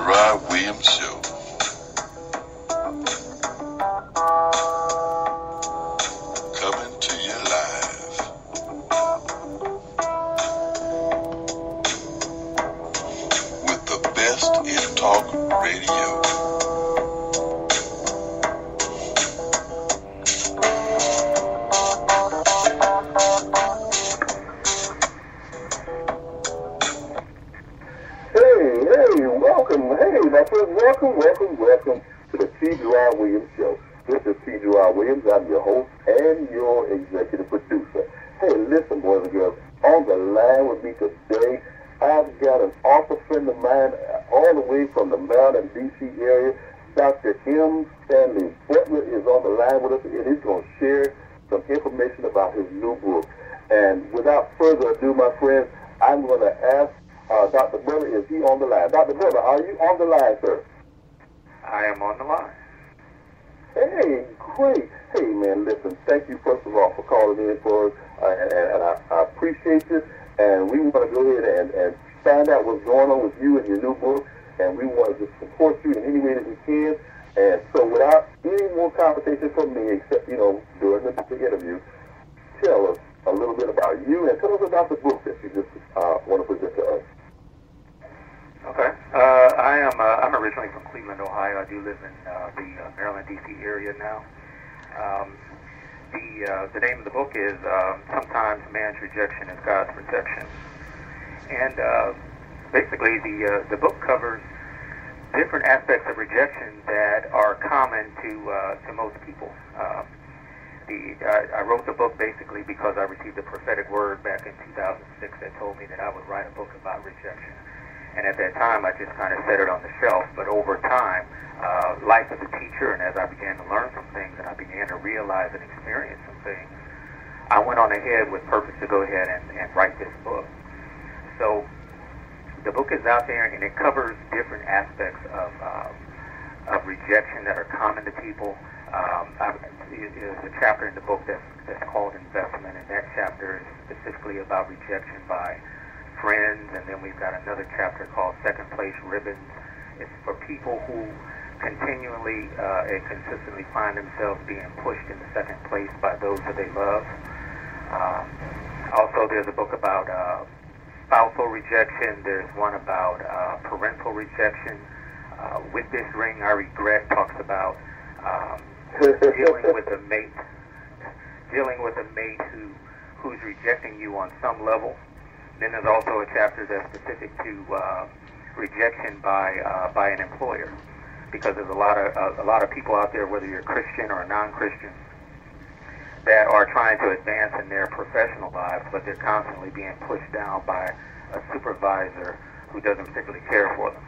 Gerard Williams Show. Coming to you live. With the best in talk radio. Welcome to the Gerard Williams Show. This is Gerard Williams. I'm your host and your executive producer. Hey, listen, boys and girls, on the line with me today, I've got an awesome friend of mine all the way from the Maryland, D.C. area. Dr. Stanley Butler is on the line with us, and he's going to share some information about his new book. And without further ado, my friends, I'm going to ask Dr. Butler, is he on the line? Dr. Butler, are you on the line, sir? I am on the line. Hey, great. Hey, man, listen, thank you, first of all, for calling in for us, and I appreciate you, and we want to go ahead and find out what's going on with you and your new book, and we want to just support you in any way that we can, and so without any more conversation from me, except, during the interview, tell us a little bit about you, and tell us about the book that you just want to present to us. Okay. I'm originally from Cleveland, Ohio. I do live in the Maryland, D.C. area now. The name of the book is Sometimes Man's Rejection is God's Protection. And basically the book covers different aspects of rejection that are common to most people. I wrote the book basically because I received a prophetic word back in 2006 that told me that I would write a book about rejection. And at that time, I just kind of set it on the shelf. But over time, life as a teacher, and as I began to learn some things, and I began to realize and experience some things, I went on ahead with purpose to go ahead and write this book. So the book is out there, and it covers different aspects of rejection that are common to people. There's a chapter in the book that's called Investment, and that chapter is specifically about rejection by friends, and then we've got another chapter called Second Place Ribbons. It's for people who continually and consistently find themselves being pushed into second place by those that they love. Also, there's a book about spousal rejection. There's one about parental rejection. With This Ring I Regret talks about dealing with a mate who's rejecting you on some level. Then there's also a chapter that's specific to rejection by an employer, because there's a lot of people out there, whether you're a Christian or a non-Christian, that are trying to advance in their professional lives, but they're constantly being pushed down by a supervisor who doesn't particularly care for them.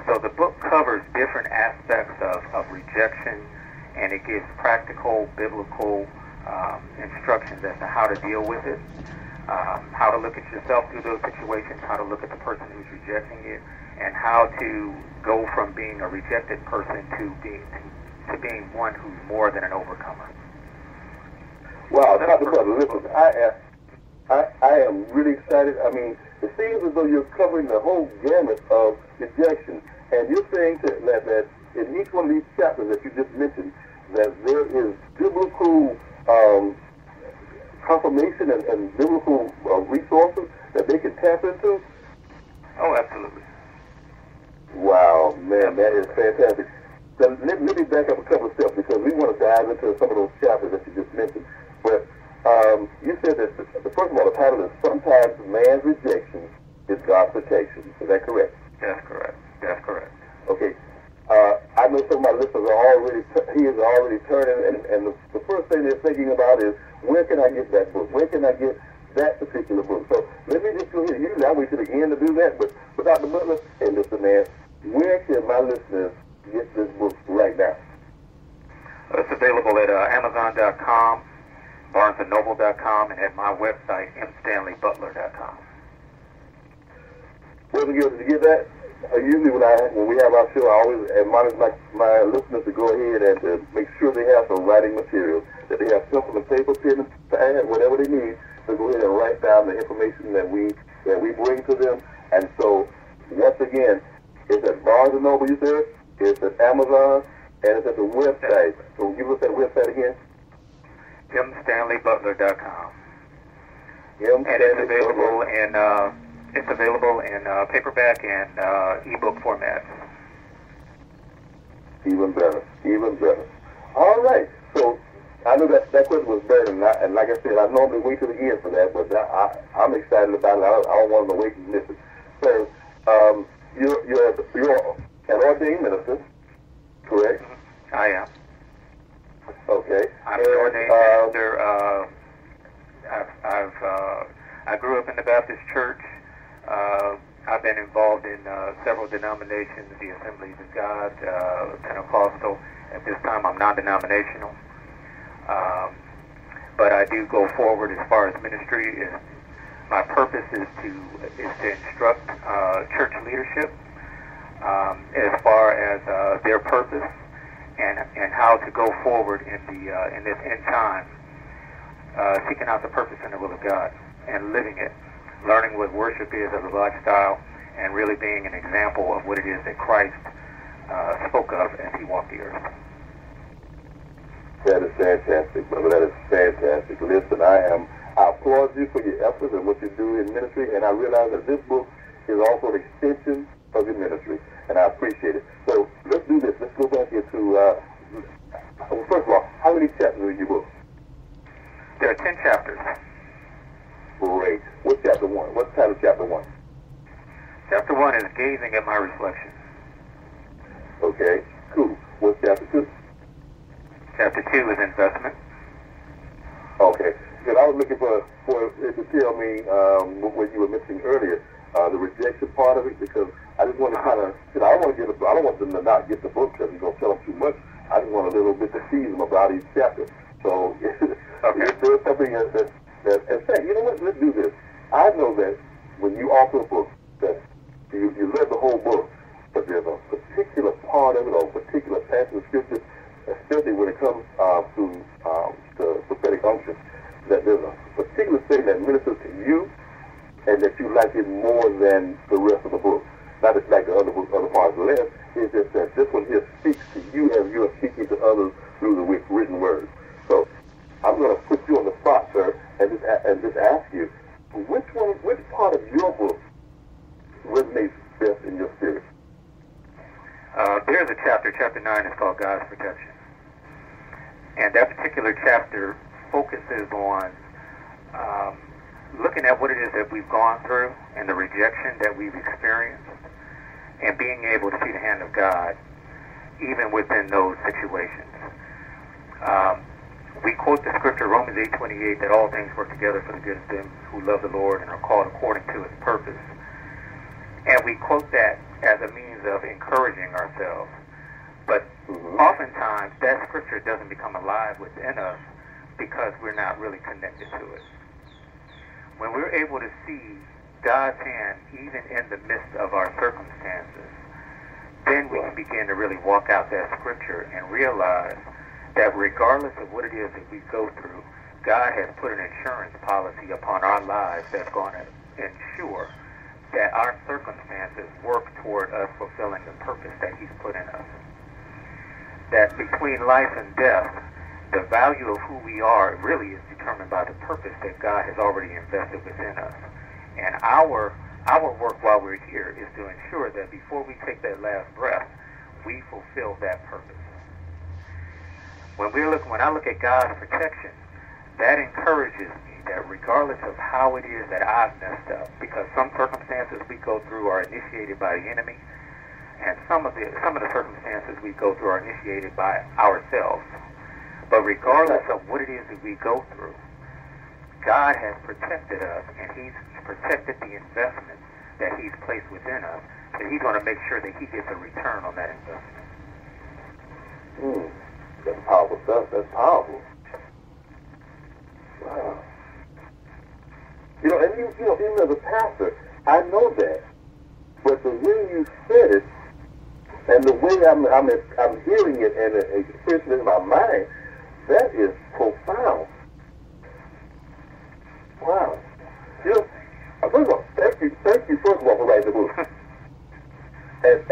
So the book covers different aspects of rejection, and it gives practical, biblical instructions as to how to deal with it. How to look at yourself through those situations, how to look at the person who's rejecting you, and how to go from being a rejected person to being one who's more than an overcomer. Wow, Dr. Butler, listen, I am really excited. I mean, it seems as though you're covering the whole gamut of rejection, and you're saying that in each one of these chapters that you just mentioned, that there is biblical confirmation and biblical resources that they can tap into? Oh, absolutely. Wow, man, that is fantastic. So let me back up a couple of steps, because we want to dive into some of those chapters that you just mentioned. But you said that, first of all, the title is Sometimes Man's Rejection is God's Protection. Is that correct? That's correct. That's correct. Okay. I know some of my listeners are already turning, and the first thing they're thinking about is, where can I get that book? Where can I get that particular book? So let me just go ahead. Usually I wait till the end to do that, but Dr. Butler, hey, listen, man, where can my listeners get this book right now? It's available at Amazon.com, BarnesandNoble.com, and at my website, m-stanleybutler.com. Where did you get that? Usually when we have our show, I always admonish my listeners to go ahead and to make sure they have some writing material, that they have pencil and paper, pen and pad, whatever they need, to go ahead and write down the information that we bring to them. And so, once again, It's at Barnes & Noble, you said? It's at Amazon, and it's at the website. So give us that website again. m-stanleybutler.com. And it's available in paperback and ebook formats. Even better. Even better. All right. So I know that question was better, and like I said, I normally wait to the end for that, but I'm excited about it. I don't want to wait to miss it. So you're an ordained minister, correct? I am. Okay. I'm an ordained minister. I grew up in the Baptist church. I've been involved in several denominations, the Assemblies of God, Pentecostal. At this time, I'm non-denominational. But I do go forward as far as ministry. My purpose is to instruct church leadership as far as their purpose and how to go forward in this end time, seeking out the purpose and the will of God and living it, learning what worship is as a lifestyle, and really being an example of what it is that Christ spoke of as he walked the earth. That is fantastic, brother. That is fantastic. Listen, I applaud you for your efforts and what you do in ministry, and I realize that this book is also an extension of your ministry, and I appreciate it. So let's do this. Let's go back here to, first of all, how many chapters are in your book? There are 10 chapters. Great. What's chapter 1? What's the title of chapter 1? Chapter 1 is Gazing at My Reflection. Okay, cool. What's chapter 2? Chapter 2 is Investment. Okay. Because I was looking for it to tell me what you were mentioning earlier, the rejection part of it, because I just want to kind of, I don't want them to not get the book because you're going to tell them too much. I just want a little bit to tease them about each chapter. So Okay. if there's something that, in fact, you know what, let's do this. I know that when you author a book, that you read the whole book, but there's a particular part of it or a particular passage of scripture, especially when it comes to prophetic unction, that there's a particular thing that ministers to you and that you like it more than the rest of the book. Not just like the other parts less, it's just that this one here speaks to you as you are speaking to others through the written words. So I'm going to put you on the spot, sir, and just ask you, which part of your book resonates best in your spirit? There's a chapter 9 is called God's Protection. And that particular chapter focuses on looking at what it is that we've gone through and the rejection that we've experienced and being able to see the hand of God even within those situations. We quote the scripture, Romans 8:28, that all things work together for the good of them who love the Lord and are called according to his purpose. And we quote that as a means of encouraging ourselves. But oftentimes that scripture doesn't become alive within us because we're not really connected to it. When we're able to see God's hand even in the midst of our circumstances, then we can begin to really walk out that scripture and realize that regardless of what it is that we go through, God has put an insurance policy upon our lives that's going to ensure that our circumstances work toward us fulfilling the purpose that he's put in us. That between life and death, the value of who we are really is determined by the purpose that God has already invested within us. And our work while we're here is to ensure that before we take that last breath, we fulfill that purpose. When I look at God's protection, that encourages me that regardless of how it is that I've messed up, because some circumstances we go through are initiated by the enemy, and some of the circumstances we go through are initiated by ourselves. But regardless of what it is that we go through, God has protected us, and he's protected the investment that he's placed within us, and he's going to make sure that he gets a return on that investment. That's powerful stuff. That's powerful. Wow. And even as a pastor, I know that. But the way you said it, and the way I'm hearing it and expressing it in my mind, that is profound. Wow. First of all, thank you first of all for writing the book. And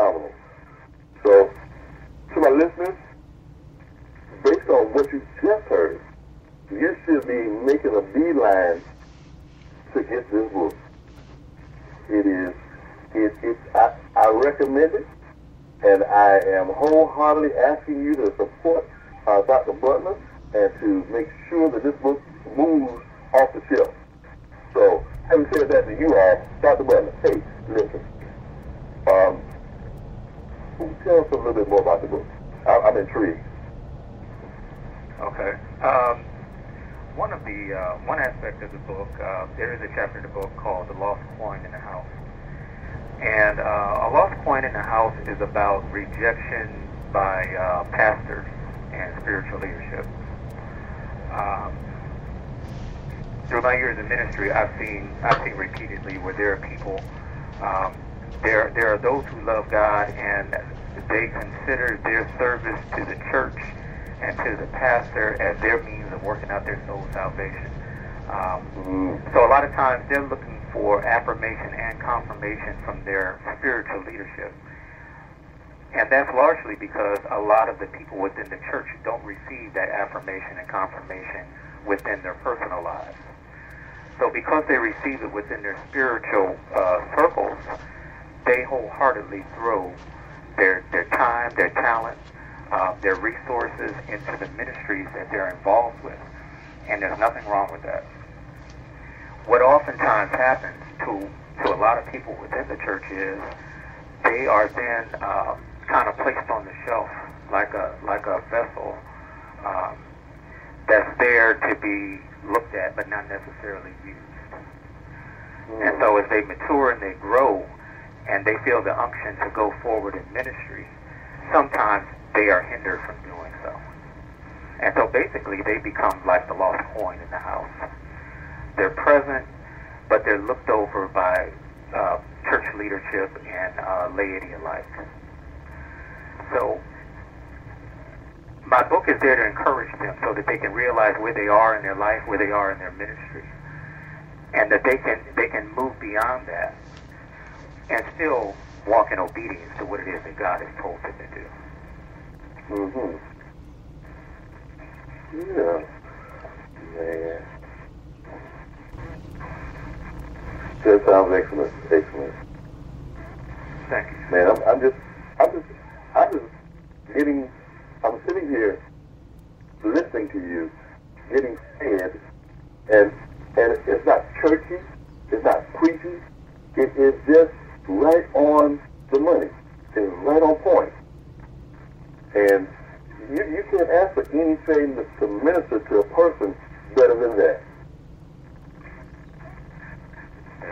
phenomenal. So, to my listeners, based on what you just heard, you should be making a beeline to get this book. I recommend it, and I am wholeheartedly asking you to support Dr. Butler and to make sure that this book moves off the shelf. So, having said that to you all, Dr. Butler, hey, listen. Tell us a little bit more about the book. I'm intrigued. Okay. One aspect of the book, there is a chapter in the book called The Lost Coin in the House. And a lost coin in the house is about rejection by pastors and spiritual leadership. Through my years in ministry, I've seen repeatedly where there are people, there are those who love God and they consider their service to the church and to the pastor as their means of working out their soul salvation. So a lot of times they're looking for affirmation and confirmation from their spiritual leadership. And that's largely because a lot of the people within the church don't receive that affirmation and confirmation within their personal lives. So because they receive it within their spiritual circles, they wholeheartedly throw their time, their talent, their resources into the ministries that they're involved with. And there's nothing wrong with that. What oftentimes happens to a lot of people within the church is they are then kind of placed on the shelf like a vessel that's there to be looked at but not necessarily used. And so as they mature and they grow and they feel the unction to go forward in ministry, sometimes they are hindered from doing so. And so basically they become like the lost coin in the house. They're present, but they're looked over by church leadership and laity alike. So my book is there to encourage them so that they can realize where they are in their life, where they are in their ministry, and that they can move beyond that and still walk in obedience to what it is that God has told them to do. Yeah. Man. That sounds excellent. Excellent. Thank you. Man, I'm just getting, I'm sitting here listening to you, getting fed, and it's not churchy, it's not preachy, it is just right on the money. It's right on point. And you can't ask for anything to minister to a person better than that.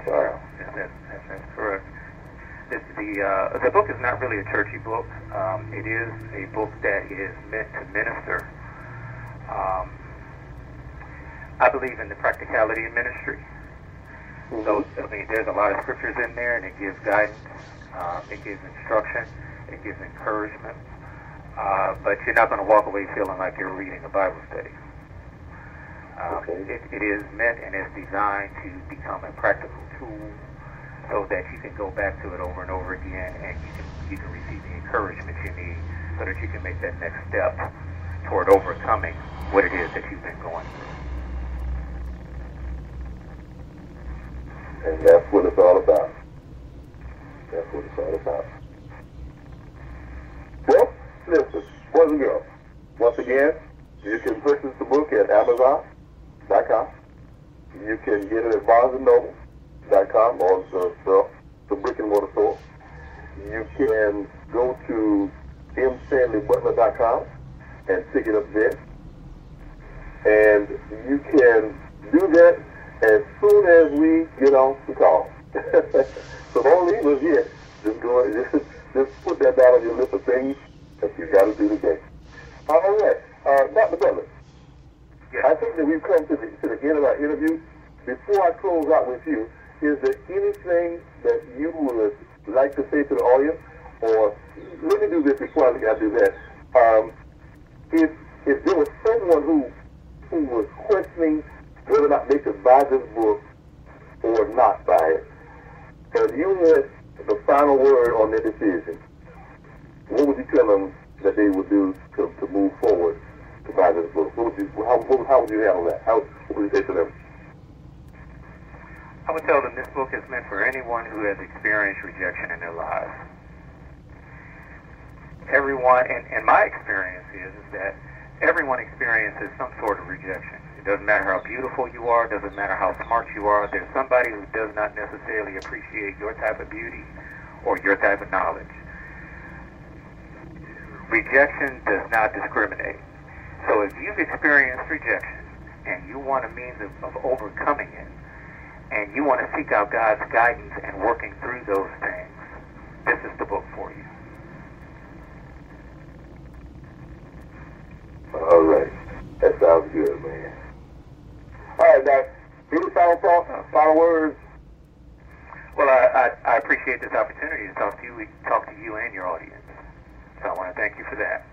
Wow. That's correct. The book is not really a churchy book. It is a book that is meant to minister. I believe in the practicality of ministry. So, I mean, there's a lot of scriptures in there, and it gives guidance, it gives instruction, it gives encouragement. But you're not going to walk away feeling like you're reading a Bible study. It is meant and is designed to become a practical tool so that you can go back to it over and over again and you can receive the encouragement you need so that you can make that next step toward overcoming what it is that you've been going through. And that's what it's all about. That's what it's all about. Well, listen, boys and girls, once again, you can purchase the book at Amazon.com. You can get it at BarnesandNoble.com or the brick and mortar store. You can go to dr-m-stanleybutler.com and pick it up there. And you can do that as soon as we get off the call. So don't leave us yet. Just put that down on your list of things that you got to do today. All right. Dr. Butler, Yes. I think that we've come to the end of our interview. Before I close out with you, is there anything that you would like to say to the audience? Or let me do this before I do that. If there was someone who was questioning whether or not they could buy this book or not buy it, and you had the final word on their decision, tell them that they would do to move forward to buy this book? How would you handle that? What would you say to them? I would tell them this book is meant for anyone who has experienced rejection in their lives. Everyone, and my experience is that everyone experiences some sort of rejection. It doesn't matter how beautiful you are, it doesn't matter how smart you are. There's somebody who does not necessarily appreciate your type of beauty or your type of knowledge. Rejection does not discriminate. So if you've experienced rejection and you want a means of overcoming it, and you want to seek out God's guidance and working through those things, this is the book for you. All right. That sounds good, man. All right, Doc. Any final thoughts, final words? Well, I appreciate this opportunity to talk to you and your audience. So I want to thank you for that.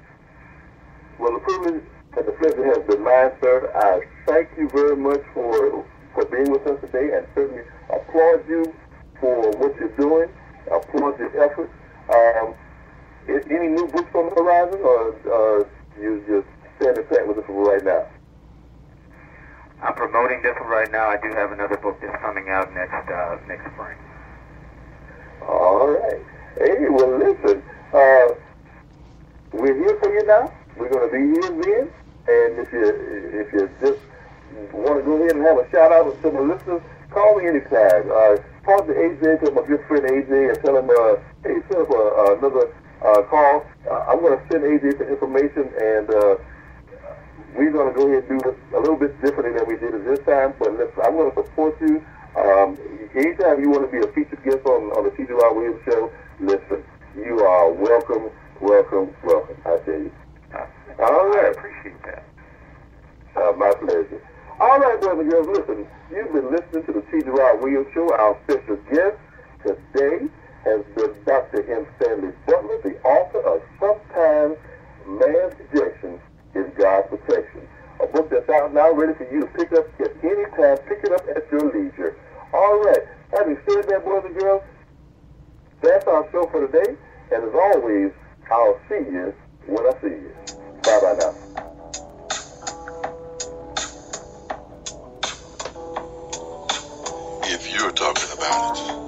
Well, the privilege and the pleasure has been mine, sir. I thank you very much for being with us today, and certainly applaud you for what you're doing. Applaud your efforts. Any new books on the horizon, or you just standing pat with this one right now? I'm promoting this one right now. I do have another book that's coming out next spring. All right. Hey, well, listen, we're here for you now. We're going to be here then, and if you just want to go ahead and have a shout out to my listeners, call me anytime. Talk to AJ, to my good friend AJ, and tell him, hey, set up another call. I'm going to send AJ some information, and we're going to go ahead and do this a little bit differently than we did at this time. But listen, I'm going to support you. Anytime you want to be a featured guest on the T. Gerard Williams Show, listen, you are welcome, welcome, welcome. I tell you. All right. I appreciate that. My pleasure. All right, boys and girls, listen, you've been listening to the T. Gerard Williams Show. Our special guest today has been Dr. Stanley Butler, the author of Sometimes Man's Rejection is God's Protection, a book that's out now ready for you to pick up at any time. Pick it up at your leisure. All right, having said that, boys and girls, that's our show for today, and as always, I'll see you when I see you. Bye-bye now. If you're talking about it,